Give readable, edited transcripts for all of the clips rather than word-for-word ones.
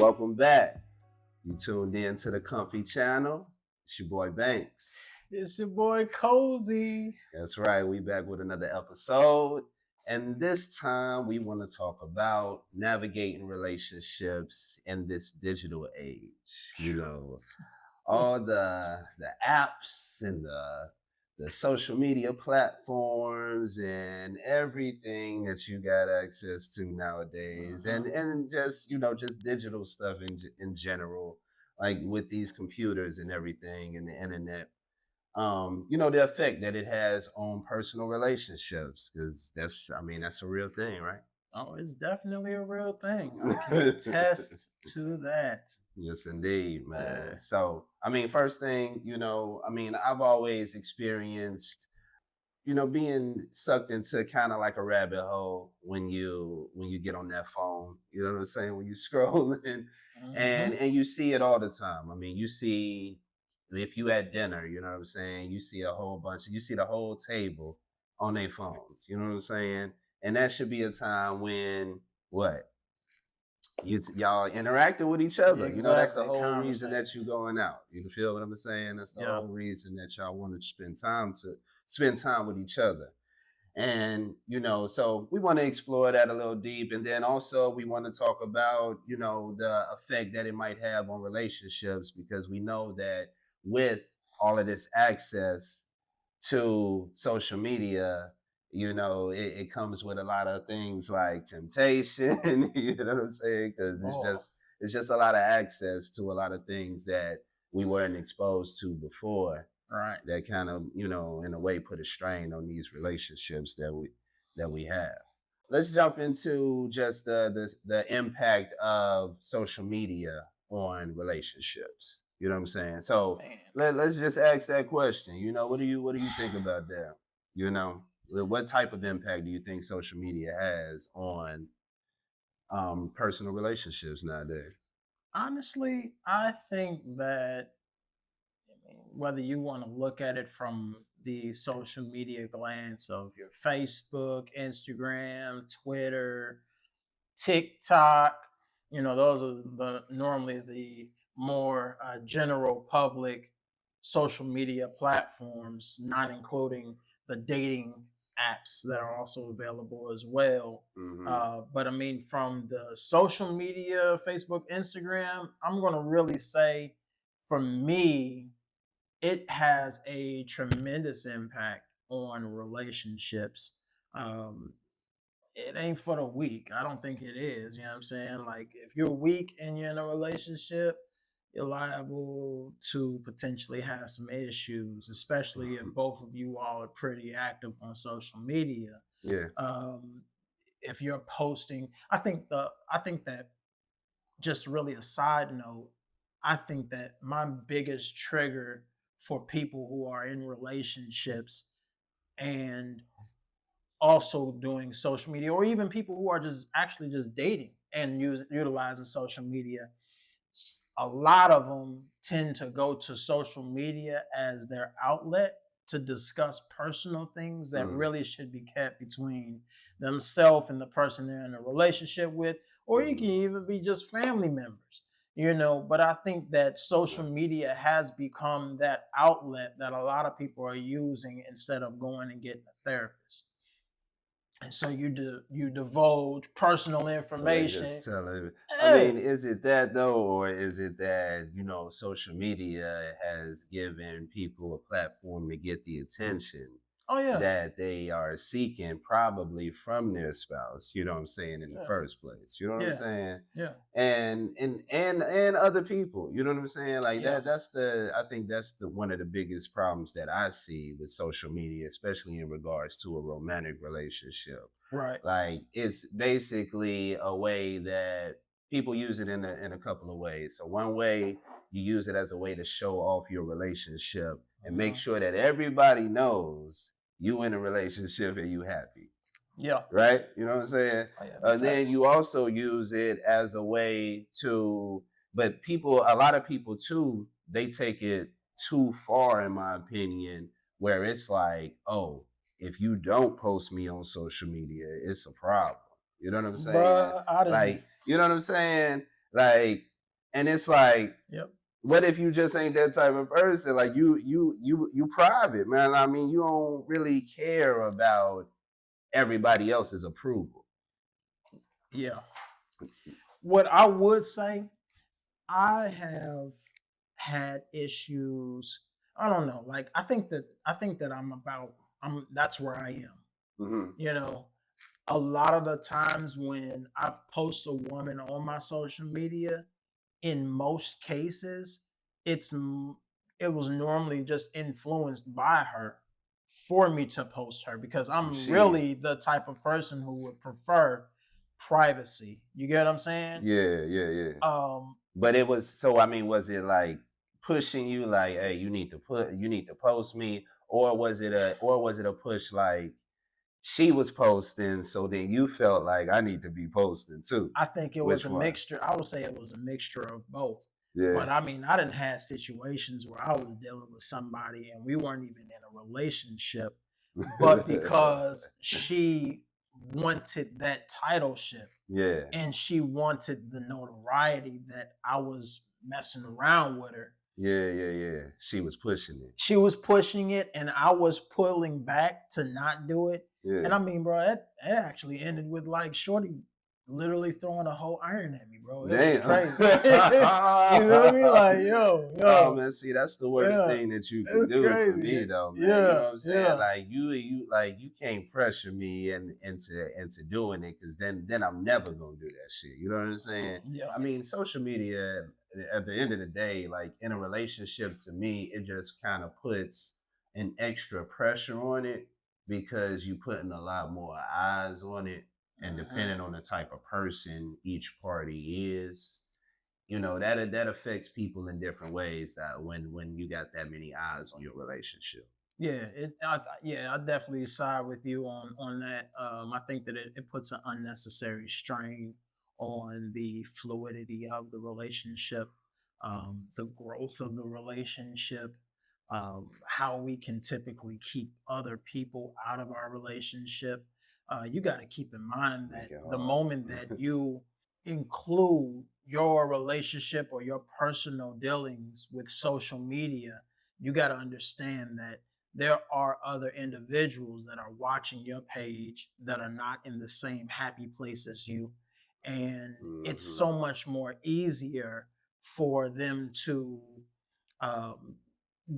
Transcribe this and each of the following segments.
Welcome back. You tuned in to the Comfy channel. It's your boy Banks. It's your boy Kozy. That's right. We back with another episode. And this time we want to talk about navigating relationships in this digital age. You know, all the apps and the social media platforms and everything that you got access to nowadays, and just just digital stuff in general, like with these computers and everything and the internet. The effect that it has on personal relationships, because that's a real thing, right? Oh, it's definitely a real thing. I can attest to that. Yes, indeed, man. Yeah. So, first thing, I've always experienced, being sucked into kind of like a rabbit hole when you get on that phone. You know what I'm saying? When you scroll and you see it all the time. You see if you at dinner, you know what I'm saying? You see you see the whole table on their phones. You know what I'm saying? And that should be a time when what? Y'all interacting with each other. That's the Exactly. whole reason that Conversation. you going out. You feel what I'm saying? That's the Yeah. whole reason that y'all want to spend time with each other. And so we want to explore that a little deep, and then also we want to talk about the effect that it might have on relationships, because we know that with all of this access to social media, it comes with a lot of things like temptation. You know what I'm saying? Because it's just a lot of access to a lot of things that we weren't exposed to before, Right. that kind of in a way put a strain on these relationships that we have. Let's jump into just the impact of social media on relationships. You know what I'm saying? So Man. let's just ask that question. What do you think about that? What type of impact do you think social media has on personal relationships nowadays? Honestly, I think that whether you want to look at it from the social media glance of your Facebook, Instagram, Twitter, TikTok, those are the normally the more general public social media platforms, not including the dating apps that are also available as well. Mm-hmm. But I mean, from the social media, Facebook, Instagram, I'm going to really say for me, it has a tremendous impact on relationships. Um, it ain't for the weak. I don't think it is. You know what I'm saying? Like, if you're weak and you're in a relationship, you're liable to potentially have some issues, especially if both of you all are pretty active on social media. Yeah. Um, if you're posting, I think that, just really a side note, I think that my biggest trigger for people who are in relationships and also doing social media, or even people who are just actually just dating and utilizing social media, a lot of them tend to go to social media as their outlet to discuss personal things that Mm. really should be kept between themselves and the person they're in a relationship with, or you can even be just family members. But I think that social media has become that outlet that a lot of people are using instead of going and getting a therapist. And so you divulge personal So they just information. tell it. Hey, Is it that though, or is it that social media has given people a platform to get the attention oh yeah, that they are seeking, probably from their spouse? You know what I'm saying, in the yeah, first place. You know what I'm yeah, saying? yeah, And other people. You know what I'm saying? Like yeah, I think that's the one of the biggest problems that I see with social media, especially in regards to a romantic relationship. right, Like, it's basically a way that people use it in a couple of ways. So one way, you use it as a way to show off your relationship and make uh-huh. sure that everybody knows you in a relationship and you happy, Yeah, right? You know what I'm saying? oh yeah, And then facts. you also use it as a way to, but a lot of people too, they take it too far, in my opinion, where it's like, oh, if you don't post me on social media, it's a problem. You know what I'm saying? Bruh, I didn't. Like, you know what I'm saying? Like, And it's like, Yep. what if you just ain't that type of person? Like you private, man. I mean, you don't really care about everybody else's approval. Yeah. What I would say, I have had issues. I don't know. Like I think that I'm that's where I am. Mm-hmm. You know, a lot of the times when I've posted a woman on my social media, in most cases, it's it was normally just influenced by her for me to post her because I'm She, really the type of person who would prefer privacy. You get what I'm saying? yeah, yeah, yeah. Um, But it was so. I mean, was it like pushing you, like, hey, you need to post me, or was it a push like she was posting, so then you felt like I need to be posting too? I think it was Which a one? mixture. I would say it was a mixture of both. Yeah. But I mean, I didn't have situations where I was dealing with somebody and we weren't even in a relationship, but because she wanted that titleship Yeah, and she wanted the notoriety that I was messing around with her, yeah, yeah, yeah. She was pushing it. she was pushing it and I was pulling back to not do it. And Yeah. I mean, bro, it actually ended with like Shorty literally throwing a whole iron at me, bro. It was Damn. crazy. You feel me? Like, yo, Oh yo, man, see, that's the worst yeah, thing that you it can was do for me crazy. though, man. You know Yeah, what I'm saying? yeah, Like you like you can't pressure me into doing it because then I'm never gonna do that shit. You know what I'm saying? yeah. I mean, social media at the end of the day, like in a relationship to me, it just kind of puts an extra pressure on it because you putting a lot more eyes on it, and Mhm. depending on the type of person each party is, you know, that affects people in different ways, that when you got that many eyes on your relationship. Yeah, yeah, I definitely side with you on that. I think that it puts an unnecessary strain on the fluidity of the relationship, the growth of the relationship, how we can typically keep other people out of our relationship. You got to keep in mind Make that it the hard. moment that you include your relationship or your personal dealings with social media, you got to understand that there are other individuals that are watching your page that are not in the same happy place as you. And it's Hmm. so much more easier for them to um,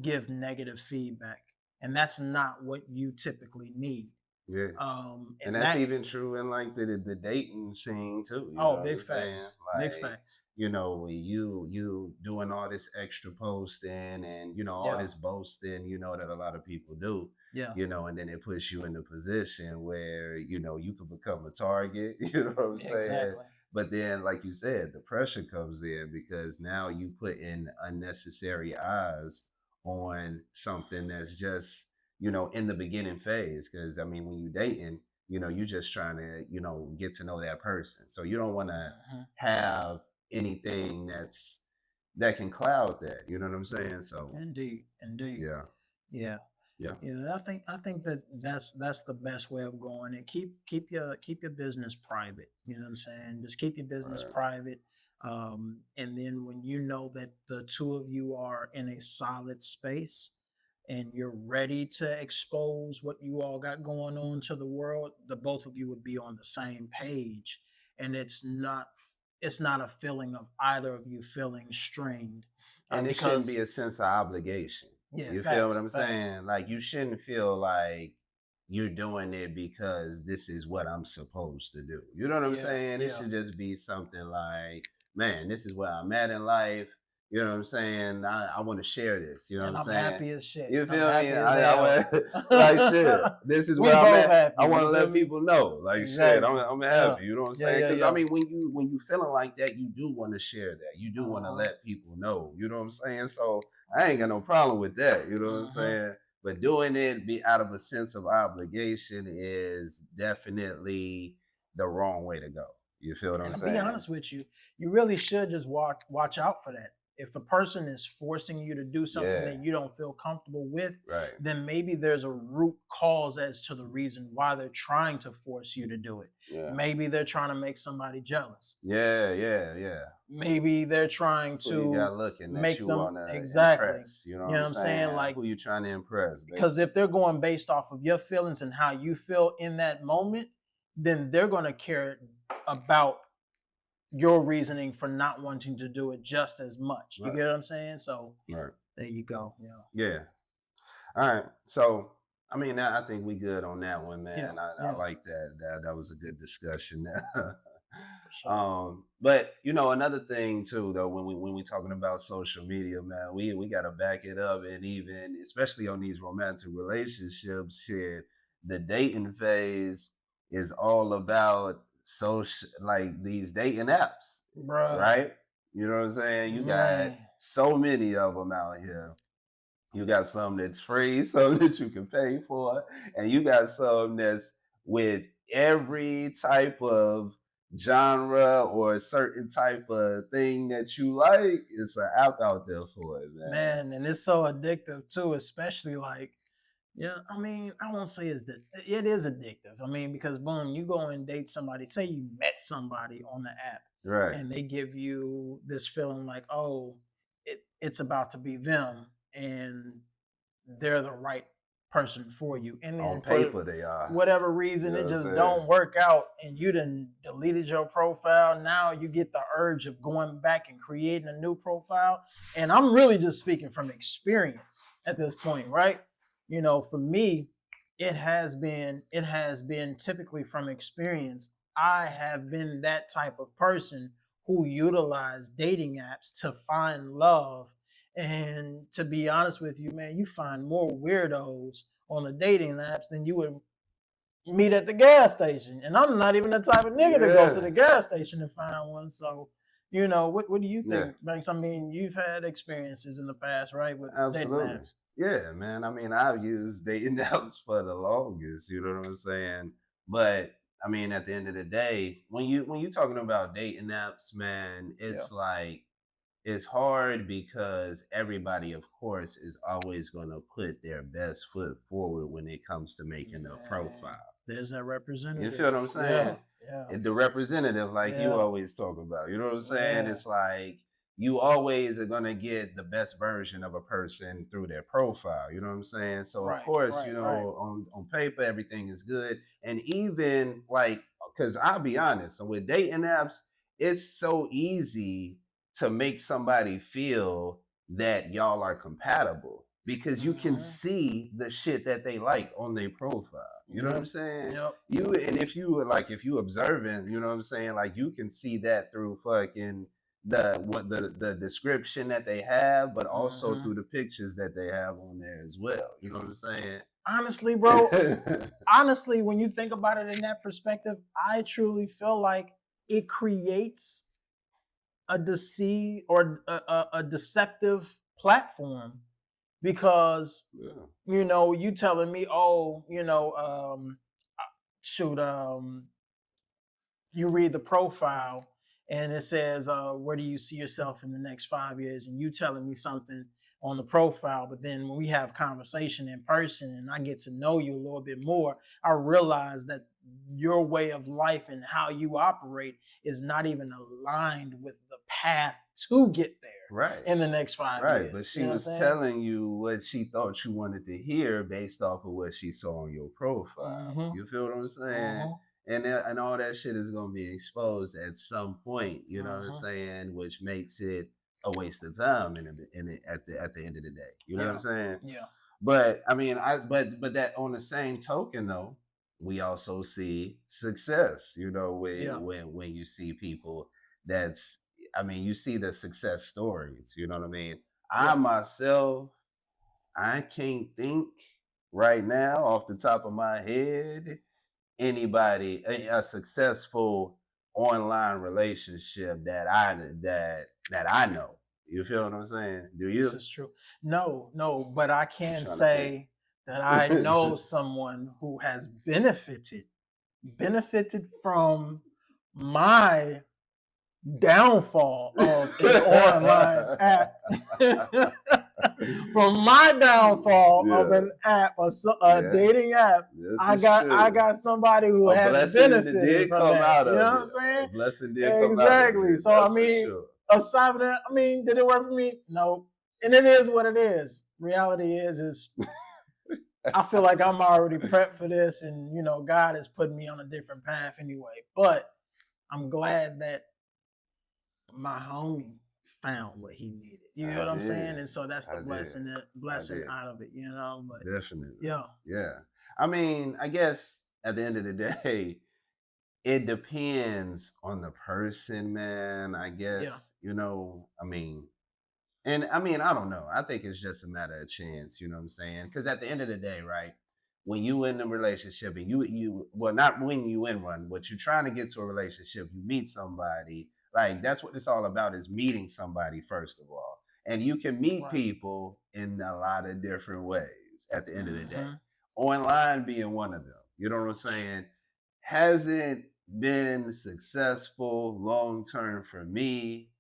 give negative feedback. And that's not what you typically need. Yeah. And And that's that, even true in like the dating scene too. You know oh, what big I'm saying? facts, big Like, facts. you know, you doing all this extra posting and you know all Yeah, this boasting, you know, that a lot of people do, yeah, you know, and then it puts you in a position where, you know, you could become a target, you know what I'm saying? exactly. But then, like you said, the pressure comes in because now you put in unnecessary eyes on something that's just, you know, in the beginning phase. Because I mean, when you dating, you know, you just trying to, you know, get to know that person. So you don't want to Mhm. have anything that can cloud that. You know what I'm saying? So Indeed, indeed. yeah, Yeah. yeah, Yeah, I think that that's the best way of going. And keep your business private. You know what I'm saying? Just keep your all business right. private. And then when you know that the two of you are in a solid space and you're ready to expose what you all got going on to the world, the both of you would be on the same page. And it's not a feeling of either of you feeling strained, And it shouldn't because be a sense of obligation. yeah, You feel what facts, I'm facts. saying? Like you shouldn't feel like you're doing it because this is what I'm supposed to do. You know what I'm Yeah, saying? It yeah. should just be something like, man, this is where I'm at in life. You know what I'm saying? I want to share this. You know what And I'm I'm saying? happy as shit. You I'm feel me? happy as I hell. want like shit. This is We where I'm both at. I happy. want to You feel let me? people know. Like shit, Exactly. I'm Yeah. happy. You know what I'm Yeah. saying? Yeah. Because I Yeah. mean, when you feeling like that, you do want to share that. You do want to Uh-huh. let people know. You know what I'm saying? So I ain't got no problem with that. You know what I'm Uh-huh. saying? But doing it be out of a sense of obligation is definitely the wrong way to go. You feel what I'm And to be saying? honest with you, you really should just watch out for that. if the person is forcing you to do something Yeah. that you don't feel comfortable with, Right. then maybe there's a root cause as to the reason why they're trying to force you to do it. Yeah. Maybe they're trying to make somebody jealous. Yeah. Yeah. Yeah. Maybe they're trying Who you to got looking that make you them want to exactly. impress? You know You what know I'm what I'm saying? saying? Like, Who you trying to impress, because if basically? they're going based off of your feelings and how you feel in that moment, then they're going to care about your reasoning for not wanting to do it just as much. You Right. get what I'm saying? So Right. there you go. Yeah. Yeah. All right. So, I mean, I think we good on that one, Yeah. man. I Yeah. like that. That was a good discussion. For sure. But another thing too, though, when we talking about social media, man, we gotta back it up, and even especially on these romantic relationships, shit, the dating phase is all about social, like these dating apps, Bruh. right? You know what I'm saying? You got Man. so many of them out here. You got some that's free, some that you can pay for, and you got some that's with every type of genre or a certain type of thing that you like. It's an app out there for it, man. Man. And it's so addictive too, especially like, yeah, I mean, I won't say it is addictive. I mean, because boom, you go and date somebody, say you met somebody on the app Right. and they give you this feeling like, oh, it's about to be them and they're the right person for you. And On then for paper, they are. whatever You reason know it what I'm just saying? don't work out and you done deleted your profile. Now you get the urge of going back and creating a new profile. And I'm really just speaking from experience at this point, right? You know, for me, it has been typically from experience. I have been that type of person who utilize dating apps to find love. And to be honest with you, man, you find more weirdos on the dating apps than you would meet at the gas station. And I'm not even the type of nigga to go to Yeah. the gas station to find one. So, what do you Yeah. think, Banks? I mean, you've had experiences in the past, right, with dating Absolutely. apps. Yeah, man. I mean, I've used dating apps for the longest, you know what I'm saying? But I mean, at the end of the day, when you talking about dating apps, man, Yeah. it's like it's hard because everybody, of course, is always going to put their best foot forward when it comes to making a Man, profile. there's that You representative. feel what I'm Yeah, saying? yeah, The representative, like you yeah, always talk about. You know what I'm saying? yeah, It's like you always are gonna get the best version of a person through their profile. You know what I'm saying? So of right, course, right, right. on paper everything is good, and even like, because I'll be honest, so with dating apps, it's so easy to make somebody feel that y'all are compatible because you can Hmm. see the shit that they like on their profile. You know what I'm Yep, saying? yep, And if you like, if you observant, you know what I'm saying, like you can see that through fucking the description that they have, but also hmm. through the pictures that they have on there as well. You know what I'm saying? Honestly, bro, honestly, when you think about it in that perspective, I truly feel like it creates a deceive or a deceptive platform because Yeah. you telling me, oh, shoot, you read the profile and it says, where do you see yourself in the next 5 years? And you telling me something on the profile, but then when we have conversation in person and I get to know you a little bit more, I realize that your way of life and how you operate is not even aligned with the path to get there Right. in the next five Right, but years. You she know what I'm was saying? telling you what she thought you wanted to hear based off of what she saw on your profile. Mm-hmm. You feel what I'm saying? Mm-hmm. And all that shit is gonna be exposed at some point. You know what I'm Mm-hmm. saying? Which makes it a waste of time at the end of the day. You know what I'm Yeah. saying? Yeah. But I mean, but that on the same token though, we also see success. You know, Yeah. when you see people that's, I mean, you see the success stories. You know what I mean? I Yeah. myself, I can't think right now off the top of my head anybody a successful online relationship that I know. You feel what I'm saying? Do This you? is true. No, no, but I I'm can trying to think. say that I know someone who has benefited from my downfall of an online app. From my downfall of Yeah, an app, a yeah, dating app, this I is got I true. got somebody who A has blessing that benefited did from come that. out You of know it. what I'm saying? A blessing did come out of Exactly. it. So I That's for mean, sure. aside from that, I mean, did it work for me? No. And it is what it is. Reality is I feel like I'm already prepped for this, and God has put me on a different path anyway. But I'm glad that my homie found what he needed. You know I what I'm did. saying? And so that's the I did. blessing, the I blessing did. out of it. But Definitely. yeah, Yeah. I mean, I guess at the end of the day, it depends on the person, man. I yeah, guess, I mean, and I mean, I don't know. I think it's just a matter of chance, you know what I'm saying? Because at the end of the day, right, when you in a relationship and you well, not when you in one, but you're trying to get to a relationship, you meet somebody, like that's what it's all about is meeting somebody first of all. And you can meet right. people in a lot of different ways at the end of the day. Hmm. Online being one of them. You know what I'm saying? Hasn't been successful long term for me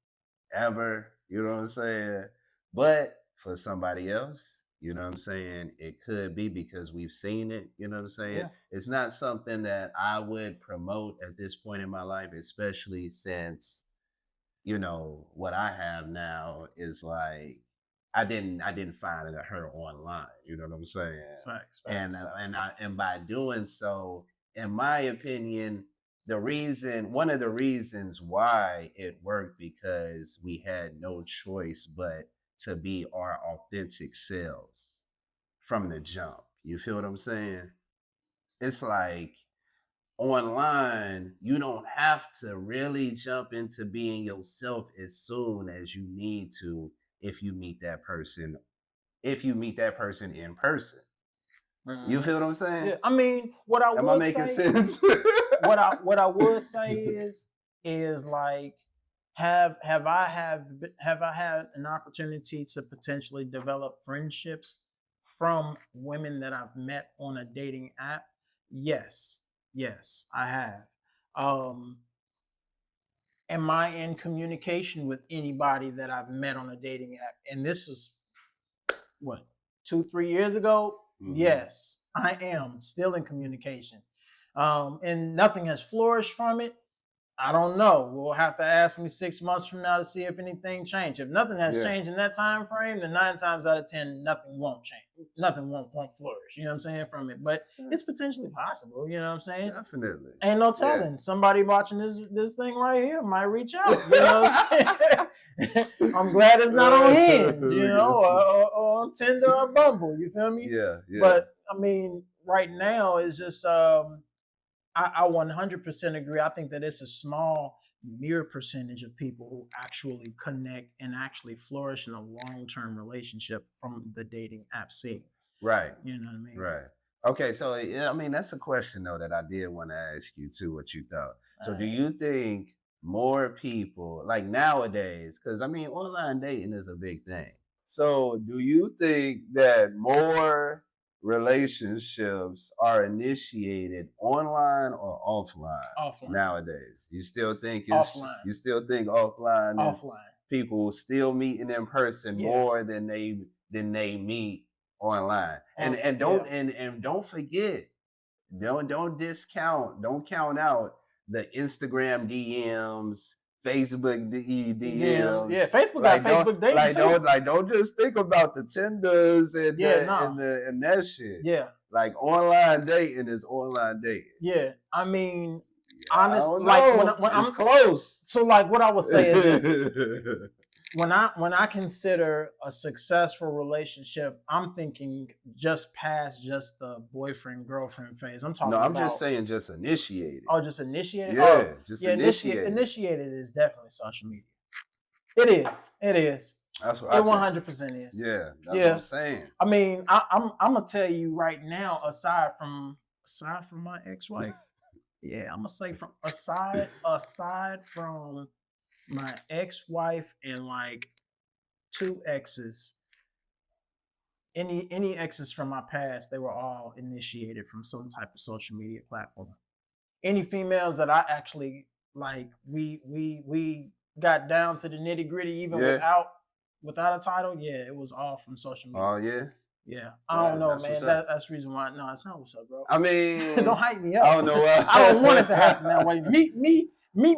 ever. You know what I'm saying? But for somebody else, you know what I'm saying? It could be because we've seen it. You know what I'm saying? Yeah, It's not something that I would promote at this point in my life, especially since what I have now is like I didn't find her online. You know what I'm saying? facts, And facts. and by doing so, in my opinion, one of the reasons why it worked because we had no choice but to be our authentic selves from the jump. You feel what I'm saying? It's like online, you don't have to really jump into being yourself as soon as you need to if you meet that person, if you meet that person in person. You Hmm. feel what I'm saying? Yeah, I mean, what I Am I would making say, sense? what I would say is like have I had an opportunity to potentially develop friendships from women that I've met on a dating app? Yes, yes, I have. Um, am I in communication with anybody that I've met on a dating app? And this was what 2 3 years ago. Hmm. Yes, I am still in communication, and nothing has flourished from it. I don't know. We'll have to ask me 6 months from now to see if anything changed. If nothing has Yeah, changed in that time frame, then 9 times out of 10, nothing won't change. Nothing won't flourish. You know what I'm saying from it, but it's potentially possible. You know what I'm saying? definitely. Ain't no Yeah. telling. Somebody watching this thing right here might reach out. You know what I'm saying? I'm glad it's not on Hinge, or on Tinder or Bumble. You feel me? Yeah, yeah. But I mean, right now it's just I 100% agree. I think that it's a small mere percentage of people who actually connect and actually flourish in a long-term relationship from the dating app scene. Right. You know what I mean? Right. Okay, so yeah, I mean that's a question though that I did want to ask you too, what you thought. So do Uh, you think more people like nowadays, because I mean online dating is a big thing. So do you think that more relationships are initiated online or offline offline, nowadays? offline, You still think offline is offline. people still meeting in person Yeah, more than they meet online. And on and yeah, don't forget, don't count out the Instagram DMs, Facebook DMs. Yeah, DMs. Facebook got Facebook dating too. Don't just think about the Tinders and Yeah, the no, and the and that shit. yeah, Like online dating is online dating. yeah. I mean, I honest, don't like when know. I, when It's I'm close. so like what I would say is this: when I consider a successful relationship, I'm thinking just past just the boyfriend girlfriend phase. I'm No, talking I'm just about saying just initiated. just initiated. Oh Yeah, just yeah, initiated. initiated is definitely social media. It is. It is. That's what It I think. 100% is. Yeah, that's what I'm Yeah. saying. I mean, I'm gonna tell you right now. Aside from my ex-wife, yeah, I'm gonna say from aside from my ex-wife and like two exes, any exes from my past, they were all initiated from some type of social media platform. Any females that I actually like, we got down to the nitty gritty, even Yeah. without a title, yeah, it was all from social Oh media. yeah. Yeah, I don't know, That's what's man. up. That's the reason why. No, it's not what's up, bro. I Don't mean, hype me I up. don't know I don't want it to why. happen that way. Meet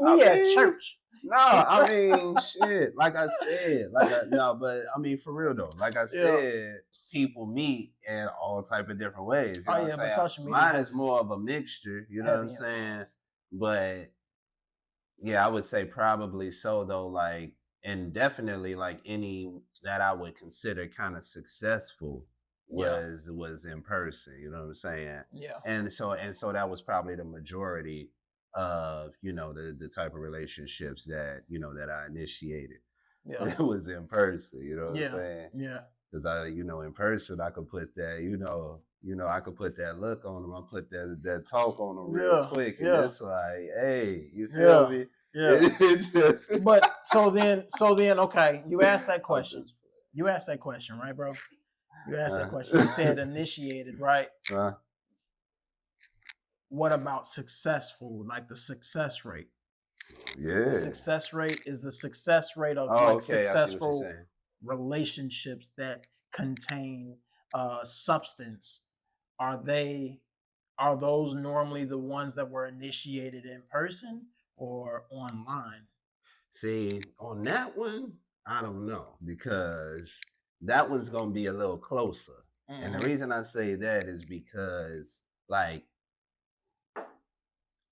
I me at mean, church. no, I mean, shit. Like I said, no, but I mean, for real though. Like I Yeah. said, people meet in all type of different ways. You Oh know what I'm yeah, but saying? social media Mine is has more of a mixture. You know what I'm heavy saying? influence. But yeah, I would say probably so though. Like, and definitely like any that I would consider kind of successful Yeah, was in person. You know what I'm saying? yeah, And so that was probably the majority of the type of relationships that that I initiated. yeah, It was in person. You know what I'm yeah, saying? yeah, Because in person I could put that I could put that look on them. I put that talk on them real yeah, quick, and yeah, it's like, hey, you feel yeah, me? yeah. It just But so then, okay, you asked that I'm question. just You asked that question, right, bro? You asked that question. You uh, said initiated, right? uh, What about successful, like the success rate? The yeah. success rate is the success rate of Oh, like okay. I see what you're successful saying. relationships that contain substance. Are they are those normally the ones that were initiated in person or online? See, on that one, I don't know because that one's gonna be a little closer. And the Mm-hmm. reason I say that is because, like,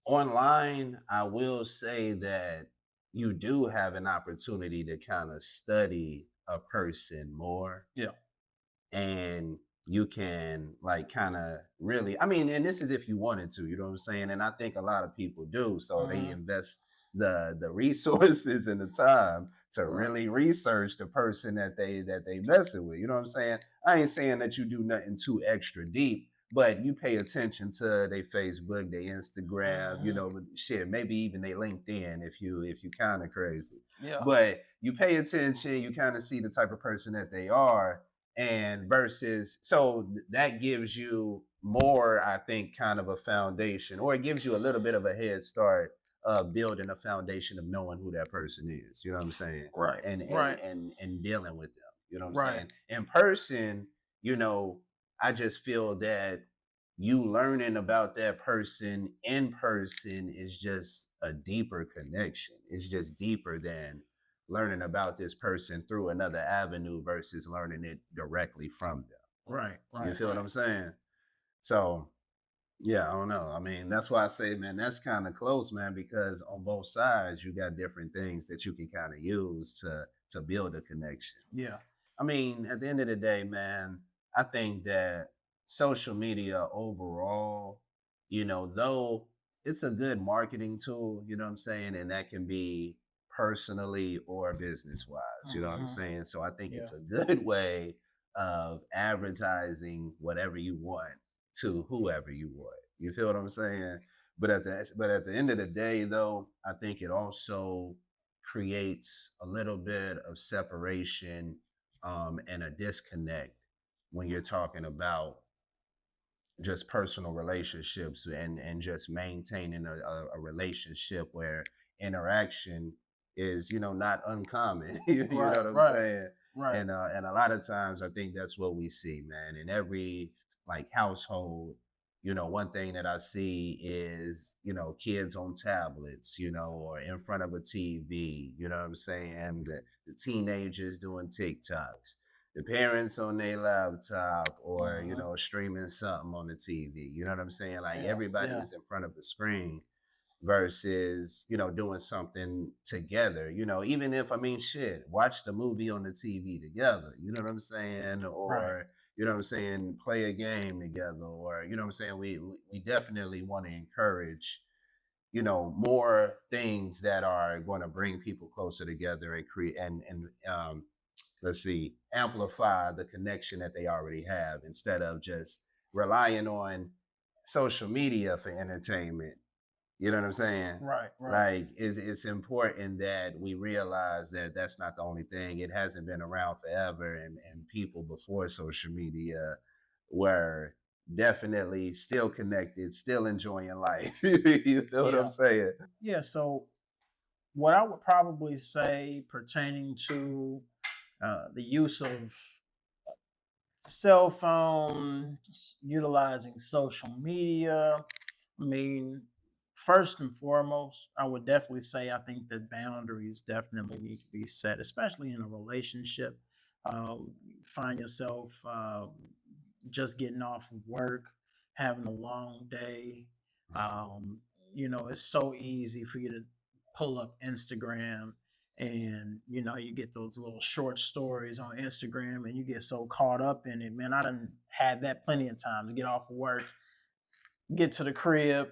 online, I will say that you do have an opportunity to kind of study a person more, Yeah. and you can like kind of really, I mean, and this is if you wanted to, you know what I'm saying? And I think a lot of people do, so they Mm-hmm. invest the resources and the time to Right. really research the person that they messing with, you know what I'm saying? I ain't saying that you do nothing too extra deep, but you pay attention to their Facebook, their Instagram, Mm-hmm. shit, maybe even their LinkedIn if you kind of crazy. Yeah. But you pay attention, you kind of see the type of person that they are, and versus so that gives you more, I think, kind of a foundation, or it gives you a little bit of a head start of building a foundation of knowing who that person is, you know what I'm saying, Right. and Right. and dealing with them, you know what I'm Right. saying, in person. I just feel that you learning about that person in person is just a deeper connection. It's just deeper than learning about this person through another avenue versus learning it directly from them. Right. You Right. feel what Right. I'm saying? So yeah, I don't know. I mean, that's why I say, man, that's kind of close, man, because on both sides you got different things that you can kind of use to build a connection. Yeah. I mean, at the end of the day, man, I think that social media overall, though it's a good marketing tool, you know what I'm saying? And that can be personally or business wise, you know what I'm Mm-hmm. saying? So I think Yeah. it's a good way of advertising whatever you want to whoever you want. You feel what I'm saying? But at the end of the day, though, I think it also creates a little bit of separation, and a disconnect when you're talking about just personal relationships and just maintaining a relationship where interaction is not uncommon. You know Right. what I'm Right. saying? Right. And a lot of times I think that's what we see, man, in every like household. One thing that I see is kids on tablets, or in front of a TV, you know what I'm saying, the teenagers doing TikToks, the parents on their laptop, or Mm-hmm. streaming something on the TV. You know what I'm saying? Like Yeah. everybody Yeah. is in front of the screen versus doing something together. Even if, I mean, shit, watch the movie on the TV together. You know what I'm saying? Right. Or you know what I'm saying, play a game together, or what I'm saying. We definitely want to encourage more things that are going to bring people closer together and create and let's see, amplify the connection that they already have instead of just relying on social media for entertainment. You know what I'm saying? Right. Right. Like, it's important that we realize that that's not the only thing. It hasn't been around forever, and people before social media were definitely still connected, still enjoying life. You know what I'm Yeah. saying? Yeah. So what I would probably say pertaining to the use of cell phone, utilizing social media. I mean, first and foremost, I would definitely say I think that boundaries definitely need to be set, especially in a relationship. Find yourself just getting off of work, having a long day. Um, it's so easy for you to pull up Instagram and you get those little short stories on Instagram and you get so caught up in it. Man, I done had that plenty of times to get off of work, get to the crib,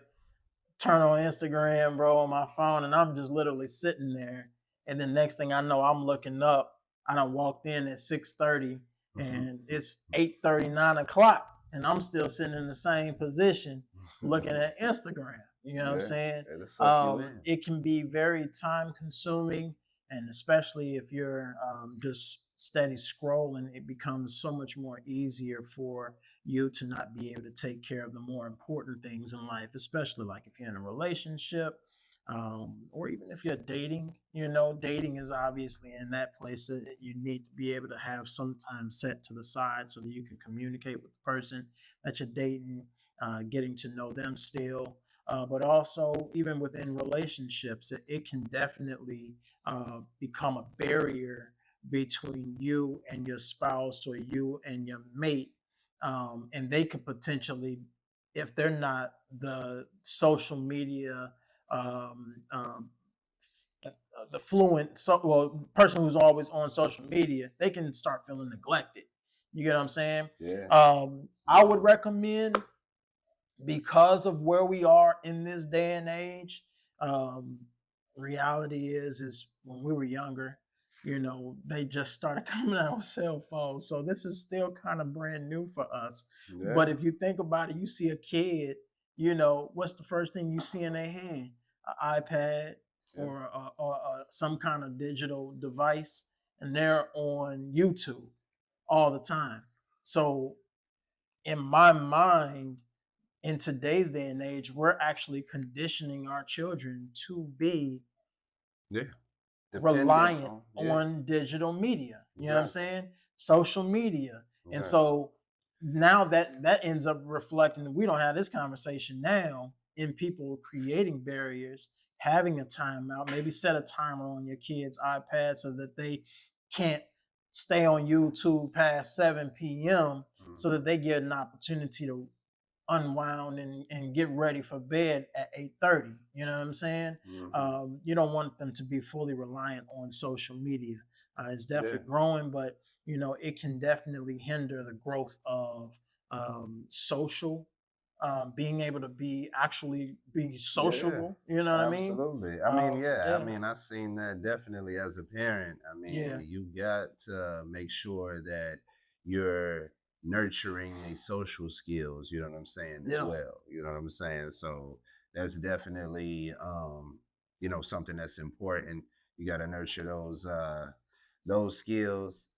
turn on Instagram, bro, on my phone, and I'm just literally sitting there. And then next thing I know, I'm looking up. I done walked in at 6:30 Mhm. and it's 8:30, 9 o'clock, and I'm still sitting in the same position looking at Instagram. You know what I'm Yeah, saying? it'll suck you in. It can be very time consuming, and especially if you're just steady scrolling, it becomes so much more easier for you to not be able to take care of the more important things in life, especially like if you're in a relationship, or even if you're dating. Dating is obviously in that place that you need to be able to have some time set to the side so that you can communicate with the person that you're dating, getting to know them still. But also, even within relationships, it can definitely become a barrier between you and your spouse or you and your mate, and they could potentially, if they're not the social media, um, um, the fluent, person who's always on social media, they can start feeling neglected. You get what I'm saying? Yeah. I would Mhm. recommend, because of where we are in this day and age. Um, Reality is when we were younger, they just started coming out with cell phones. So this is still kind of brand new for us. But Yeah. if you think about it, you see a kid, what's the first thing you see in their hand? An iPad Yeah. or some kind of digital device, and they're on YouTube all the time. So in my mind, in today's day and age, we're actually conditioning our children to be Yeah. Dependent reliant on, yeah, on digital media. You know what I'm exactly. saying? Social media. And Exactly. so now that ends up reflecting, we don't have this conversation now, in people creating barriers, having a timeout, maybe set a timer on your kids' iPad so that they can't stay on YouTube past 7 p.m., so Hmm. that they get an opportunity to unwound and get ready for bed at 8:30. You know what I'm saying? Hmm. You don't want them to be fully reliant on social media. It's Yeah. definitely growing, but it can definitely hinder the growth of social, being able to be actually be Yeah. sociable. You know what I mean? Absolutely. I mean, yeah. I Yeah, mean, I seen that definitely as a parent. I mean, yeah, you got to make sure that you're nurturing the social skills, you know what I'm saying, as yeah. well. You know what I'm saying? So that's definitely something that's important. You got to nurture those skills.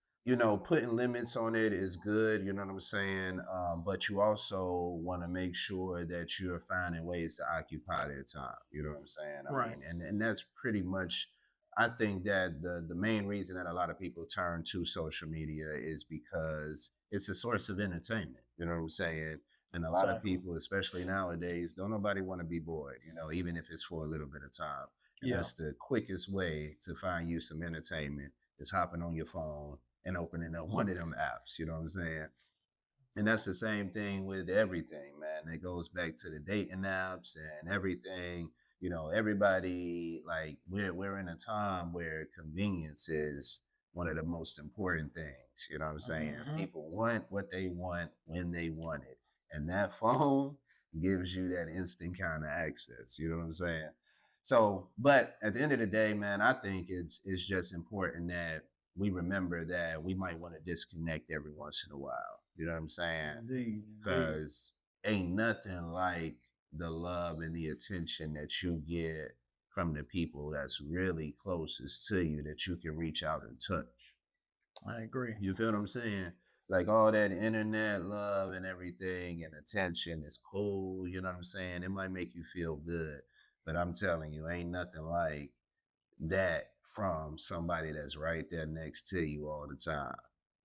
Putting limits on it is good, you know what I'm saying? But you also want to make sure that you're finding ways to occupy their time. You know what I'm saying? I Right. mean, and that's pretty much, I think that the main reason that a lot of people turn to social media is because it's a source of entertainment. You know what I'm saying? And a lot of Exactly. people, especially nowadays, don't nobody want to be bored, even if it's for a little bit of time. And Yeah. that's the quickest way to find you some entertainment is hopping on your phone and opening up one of them apps. You know what I'm saying? And that's the same thing with everything, man. It goes back to the dating apps and everything. Everybody, like, we're in a time where convenience is one of the most important things. You know what I'm saying? Hmm. People want what they want when they want it. And that phone gives you that instant kind of access. You know what I'm saying? So, but at the end of the day, man, I think it's just important that we remember that we might want to disconnect every once in a while. You know what I'm saying? Indeed. Indeed. Because ain't nothing like the love and the attention that you get from the people that's really closest to you that you can reach out and touch. I agree. You feel what I'm saying? Like all that internet love and everything and attention is cool. You know what I'm saying? It might make you feel good, but I'm telling you, ain't nothing like that from somebody that's right there next to you all the time.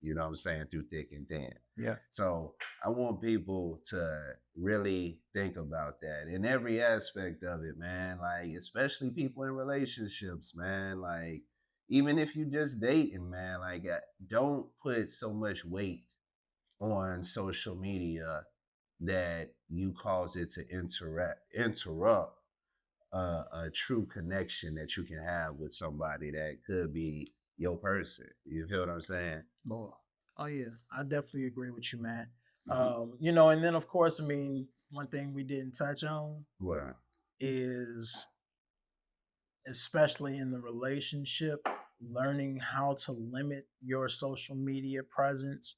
You know what I'm saying? Through thick and thin. Yeah. So I want people to really think about that in every aspect of it, man. Like, especially people in relationships, man. Like, even if you just dating, man, like, don't put so much weight on social media that you cause it to interrupt a true connection that you can have with somebody that could be your person. You feel what I'm saying? Boy. Oh yeah, I definitely agree with you, man. Mm-hmm. And then of course, I mean, one thing we didn't touch on Well, is, especially in the relationship, learning how to limit your social media presence,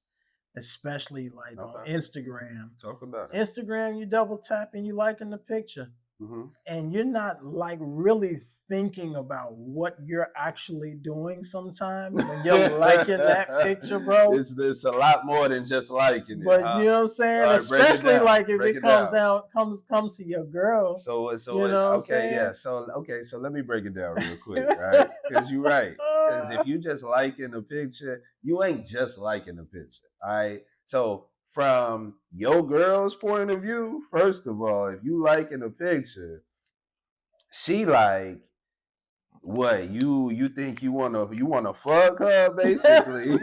especially like on okay. Instagram. Talk about it. Instagram, you double tap and you liking the picture, Mm-hmm. and you're not like really thinking about what you're actually doing sometimes when you're liking that picture, bro. It's a lot more than just liking it, But huh? you know what I'm All saying? right, break it Especially down. like if Break it it down. comes to your girl. So You it, know what I'm okay, yeah. saying? So okay, so let me break it down real quick, right? Because you're right. Because if you just liking a picture, you ain't just liking a picture. All right. So from your girl's point of view, first of all, if you liking a picture, she like what you think you wanna fuck her basically.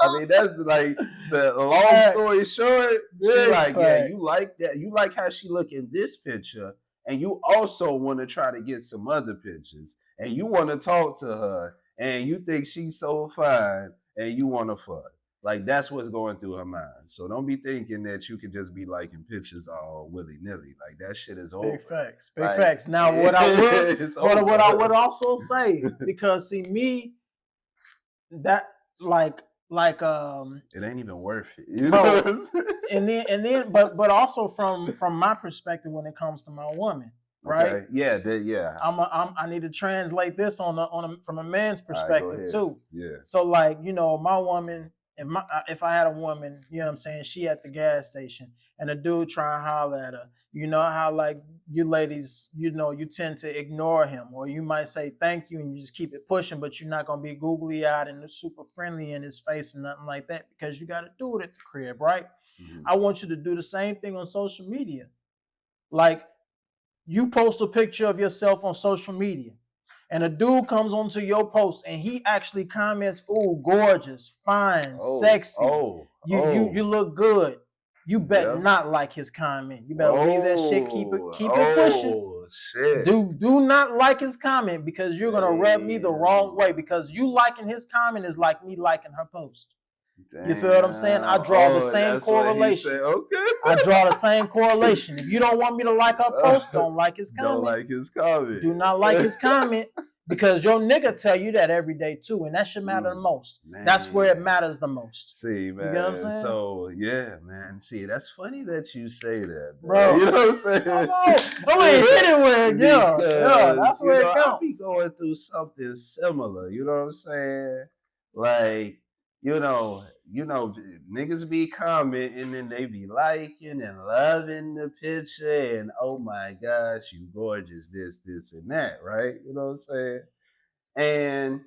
I mean that's like the long story Facts. short, she Big like, yeah, you facts. like that, you like how she look in this picture, and you also want to try to get some other pictures, and you want to talk to her, and you think she's so fine, and you want to fuck. Like that's what's going through her mind. So don't be thinking that you can just be liking pictures all willy nilly. Like that shit is Big over. facts. Big Like facts. Now it's what I would over. also say, because see me, that like It ain't even worth it. You know bro, what I'm saying? but also from my perspective when it comes to my woman, right? Okay. Yeah. Yeah. I need to translate this from a man's All right. Go perspective ahead. too. Yeah. So like, my woman, if I had a woman, you know what I'm saying, she at the gas station and a dude trying to holler at her, you know how like you ladies, you tend to ignore him, or you might say thank you and you just keep it pushing, but you're not gonna be googly eyed and super friendly in his face and nothing like that because you got to do it at the crib, right? Mm-hmm. I want you to do the same thing on social media. Like, you post a picture of yourself on social media, and a dude comes onto your post and he actually comments, "Oh, gorgeous, fine, Oh. sexy. Oh. You Oh. look good." You bet Yeah. not like his comment. You better leave that shit. Oh. Keep it pushing. Oh. Shit. Do not like his comment because you're gonna rub me the wrong Damn. way. Because you liking his comment is like me liking her post. You feel what I'm saying? I Damn. draw the Oh, same that's what he said. correlation. Okay. I draw the same correlation. If you don't want me to like her post, don't like his Don't comment. like his comment. Do not like his comment, because your nigga tell you that every day too, and that should matter the Mm, most. That's where it man. matters the most. See, You get what I'm man. saying, So yeah, man. See, that's funny that you say that, man. bro? You know what I'm Come saying? on, no, I ain't hit it where, yeah, yeah, Because that's where it I be counts. going through something similar. You know what I'm saying? Like, niggas be commenting and they be liking and loving the picture, and oh my gosh, you gorgeous, this, and that, right? You know what I'm saying? And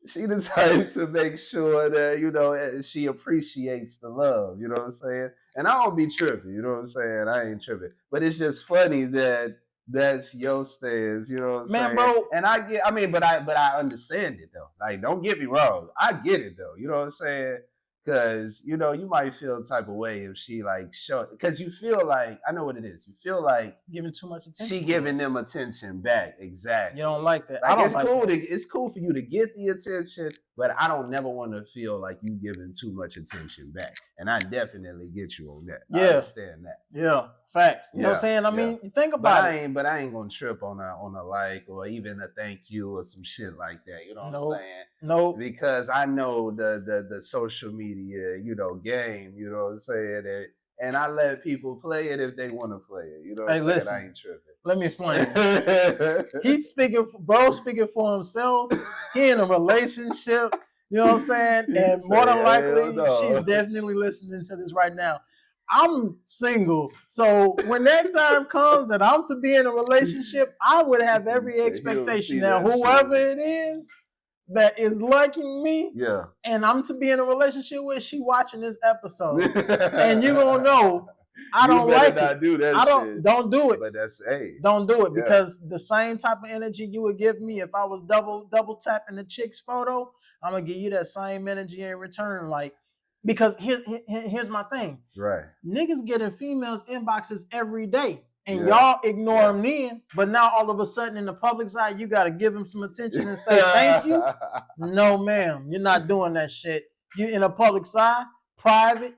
she decided to make sure that she appreciates the love. You know what I'm saying? And I don't be tripping. You know what I'm saying? I ain't tripping. But it's just funny that that's your stance. You know what I'm Man, saying? bro, And I get. I mean, but I understand it though. Like, don't get me wrong. I get it though. You know what I'm saying? Because you might feel the type of way if she like show. Because you feel like, I know what it is. You feel like giving too much she attention to giving it. them attention back. You Exactly. don't like that. I Like don't like that. it's cool for you to get the attention, but I don't never want to feel like you giving too much attention back. And I definitely get you on that. I Yeah, understand that. yeah, facts. You know what I'm Yeah, saying? I yeah. mean, you think But about it. I ain't gonna trip on a like or even a thank you or some shit like that. You know what I'm No, saying? no. Because I know the social media, game, you know what I'm saying? And I let people play it if they want to play it. You know what I'm Hey, saying? I listen. ain't tripping. Let me explain. He's speaking for himself. He in a relationship. You know what I'm saying? He And more say, than hell likely, she's no. definitely listening to this right now. I'm single. So when that time comes that I'm to be in a relationship, I would have You every say he don't expectation see now, that whoever shit. it is that is liking me Yeah. and I'm to be in a relationship with, she watching this episode. And you gonna know I You don't better like it. not do that I shit. don't do it. But that's hey. Don't do it Yeah. because the same type of energy you would give me if I was double tapping the chick's photo, I'm gonna give you that same energy in return. Like, because here's my thing. Right. Niggas getting females inboxes every day. And Yeah. y'all ignore them then, but now all of a sudden in the public side, you got to give them some attention and say thank you. No, ma'am, you're not doing that shit. You in a public side, private,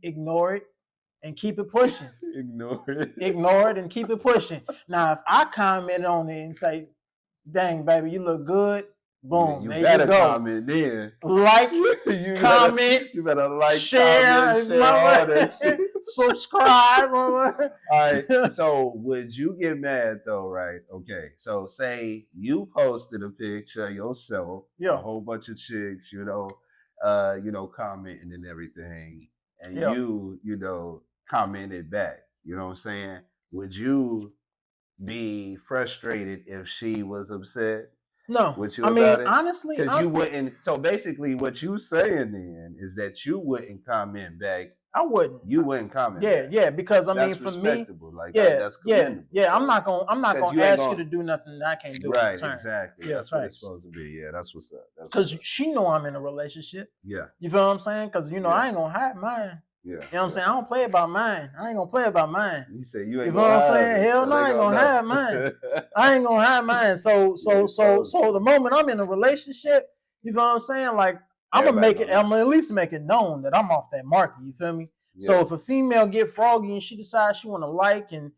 ignore it and keep it pushing. Ignore it. Ignore it and keep it pushing. Now, if I comment on it and say, "Dang, baby, you look good," boom, you there better you go. comment then. Like, you comment, you better like, share, comment, share all that shit. subscribe. All right. So would you get mad though, right? Okay. So say you posted a picture of yourself, a whole bunch of chicks, commenting and everything, and you commented back. You know what I'm saying? Would you be frustrated if she was upset No, with you I mean, about it? honestly, Because you wouldn't. So basically, what you saying then is that you wouldn't comment back. I wouldn't. You wouldn't comment. Yeah, back. Yeah, because I mean, That's for respectable. me, Like yeah, that's commendable. Yeah. So, I'm not gonna ask you to do nothing that I can't do. Right, exactly. Yeah, that's what it's supposed to be. Yeah, that's what's up. Because she know I'm in a relationship. Yeah. You feel what I'm saying? Because I ain't gonna hide mine. Yeah. You know what I'm saying? I don't play about mine. I ain't gonna play about mine. You say you ain't feel what I'm saying? Hell no, I ain't gonna hide mine. I ain't gonna hide mine. So the moment I'm in a relationship, you feel what I'm saying? Like I'm gonna at least make it known that I'm off that market. You feel me? Yeah. So if a female get froggy and she decides she want to like and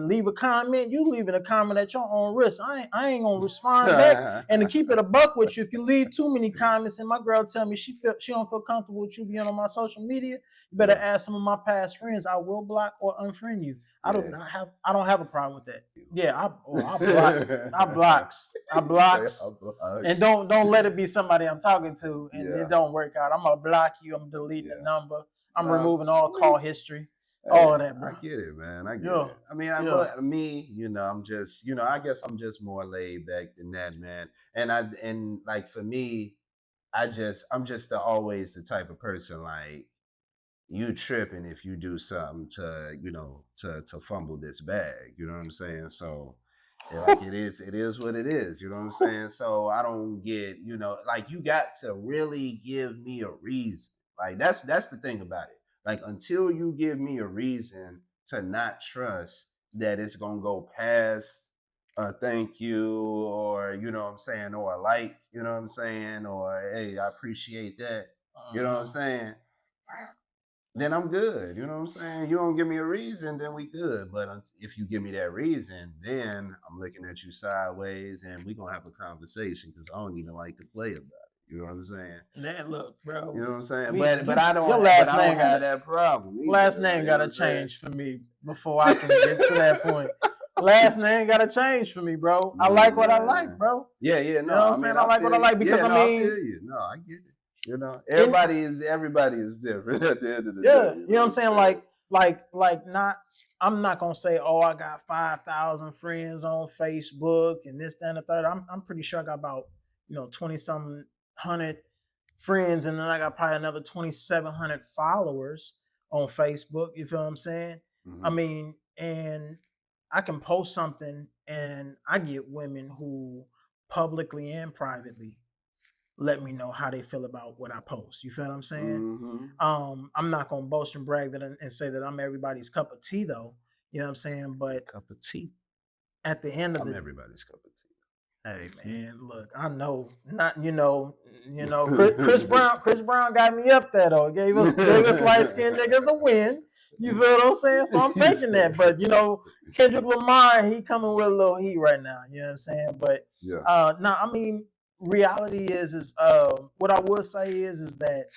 leave a comment, you leaving a comment at your own risk. I ain't gonna respond back. And to keep it a buck with you, if you leave too many comments and my girl tell me she don't feel comfortable with you being on my social media, you better ask some of my past friends. I will block or unfriend you. I don't have a problem with that. Yeah, I blocks. And don't let it be somebody I'm talking to and it don't work out. I'm gonna block you. I'm deleting the number. I'm removing all call history. All of that, bro. I get it, man. I get it. I mean, I'm just, I guess I'm just more laid back than that, man. And like for me, I'm just always the type of person like you tripping if you do something to fumble this bag. You know what I'm saying? So like it is what it is. You know what I'm saying? So I don't get, like you got to really give me a reason. Like that's the thing about it. Like until you give me a reason to not trust that it's gonna go past a thank you or you know what I'm saying or a like, you know what I'm saying, or hey, I appreciate that. You know what I'm saying? Then I'm good. You know what I'm saying? You don't give me a reason, then we good. But if you give me that reason, then I'm looking at you sideways and we going to have a conversation because I don't even like to play about it. You know what I'm saying? Man, look, bro. You know what I'm saying? But I don't, have that problem. Either, last name got to change for me before I can get to that point. Last name got to change for me, bro. I like what I like, bro. Yeah. You know what I'm saying? I like what I like because I feel you. No, I get it. Everybody is different at the end of the day. You know what I'm saying? I'm not gonna say, oh, I got 5,000 friends on Facebook and this, that, and the third. I'm pretty sure I got about 20-something hundred friends, and then I got probably another 2,700 followers on Facebook. You feel what I'm saying? Mm-hmm. I mean, and I can post something, and I get women who publicly and privately let me know how they feel about what I post. You feel what I'm saying? Mm-hmm. I'm not gonna boast and brag and say that I'm everybody's cup of tea, though. You know what I'm saying? But cup of tea. At the end of I'm everybody's cup of tea. Hey man, look, I know not. Chris Brown got me up there though. Gave us light skinned niggas a win. You feel what I'm saying? So I'm taking that. But Kendrick Lamar, he coming with a little heat right now. You know what I'm saying? But I mean, reality is what I would say is that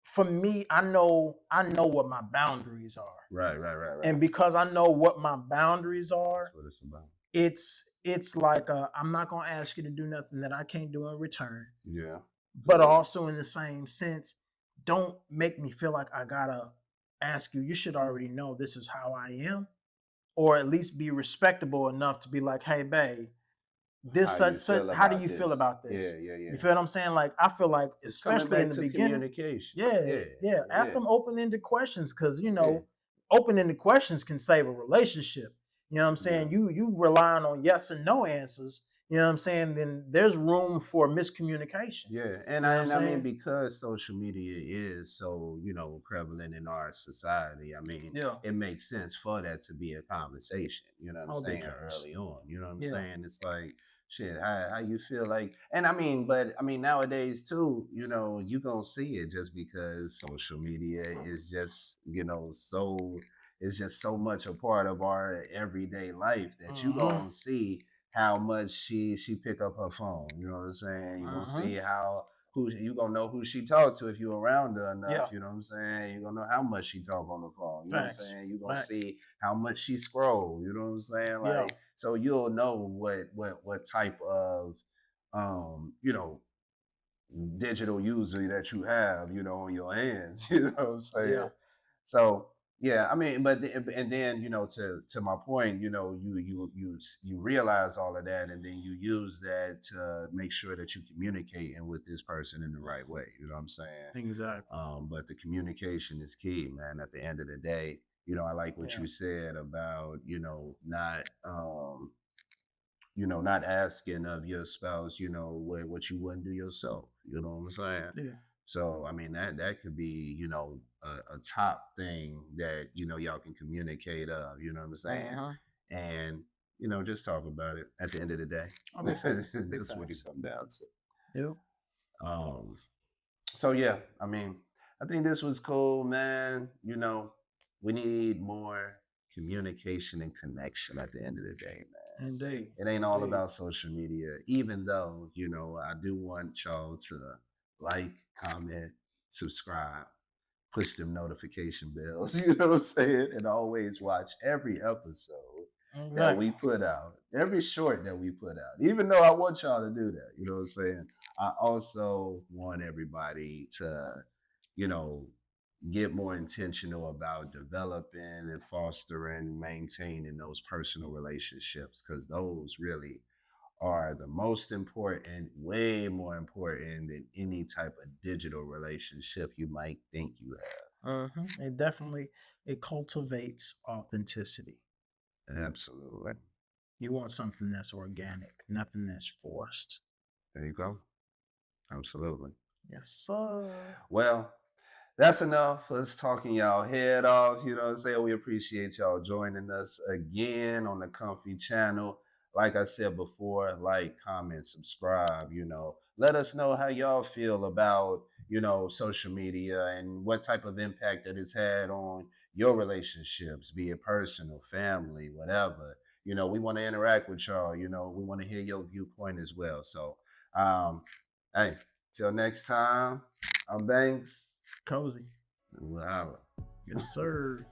for me, I know what my boundaries are. Right. And because I know what my boundaries are, what it's about. It's like I'm not gonna ask you to do nothing that I can't do in return. Yeah. But also in the same sense, don't make me feel like I gotta ask you, you should already know this is how I am, or at least be respectable enough to be like, hey, babe, this How you such feel how do about you feel this? about Yeah, this? yeah, You yeah. feel what I'm saying? Like I feel like, It's coming especially in back the to beginning, communication. yeah, Yeah, yeah. Ask yeah, them open-ended questions because yeah, open-ended questions can save a relationship. You know what I'm yeah. saying? You relying on yes and no answers, you know what I'm saying? Then there's room for miscommunication. Yeah, You know what I'm and I mean saying? because social media is so prevalent in our society. I mean, Yeah. it makes sense for that to be a conversation. You know what I'm Oh, big saying facts. early on. You know what I'm Yeah. saying? It's like shit. How you feel like? And I mean, but I mean nowadays too. You gonna see it just because social media is just so it's just so much a part of our everyday life that you Mm-hmm. gonna see how much she pick up her phone. You know what I'm saying? You're gonna Mm-hmm. see how who you gonna know who she talked to if you around her enough. Yeah. You know what I'm saying? You're gonna know how much she talk on the phone. You know what I'm Facts. saying? You're gonna Facts. see how much she scroll. You know what I'm saying? Yeah. Like so you'll know what type of you know digital user that you have, on your hands. You know what I'm Yeah. saying? So yeah, I mean, and then to my point, you realize all of that, and then you use that to make sure that you communicating with this person in the right way. You know what I'm saying? Exactly. But the communication is key, man. At the end of the day, I like what Yeah. you said about not asking of your spouse, what you wouldn't do yourself. You know what I'm saying? Yeah. So I mean that could be, a top thing that, y'all can communicate of, you know what I'm saying? Uh-huh. And, just talk about it at the end of the day. Oh, big facts. Big That's what it facts. comes down to. Yeah. Um, so yeah, I mean, I think this was cool, man. We need more communication and connection at the end of the day, man. Indeed. It ain't all Indeed. about social media, even though, I do want y'all to like, comment, subscribe, push them notification bells, you know what I'm saying? And always watch every episode that we Exactly. put out, every short that we put out, even though I want y'all to do that, you know what I'm saying? I also want everybody to, you know, get more intentional about developing and fostering, maintaining those personal relationships because those really are the most important, way more important than any type of digital relationship you might think you Uh-huh. It cultivates authenticity. have. Absolutely. You want something that's organic, nothing that's forced. There you go. Absolutely. Yes, sir. Well, that's enough for us talking y'all head off. You know what I'm saying? We appreciate y'all joining us again on the Comfy channel. Like I said before, like, comment, subscribe. Let us know how y'all feel about, social media and what type of impact that it's had on your relationships, be it personal, family, whatever. We want to interact with y'all. We want to hear your viewpoint as well. So, hey, till next time, I'm Banks. Cozy. Wow. Yes, sir.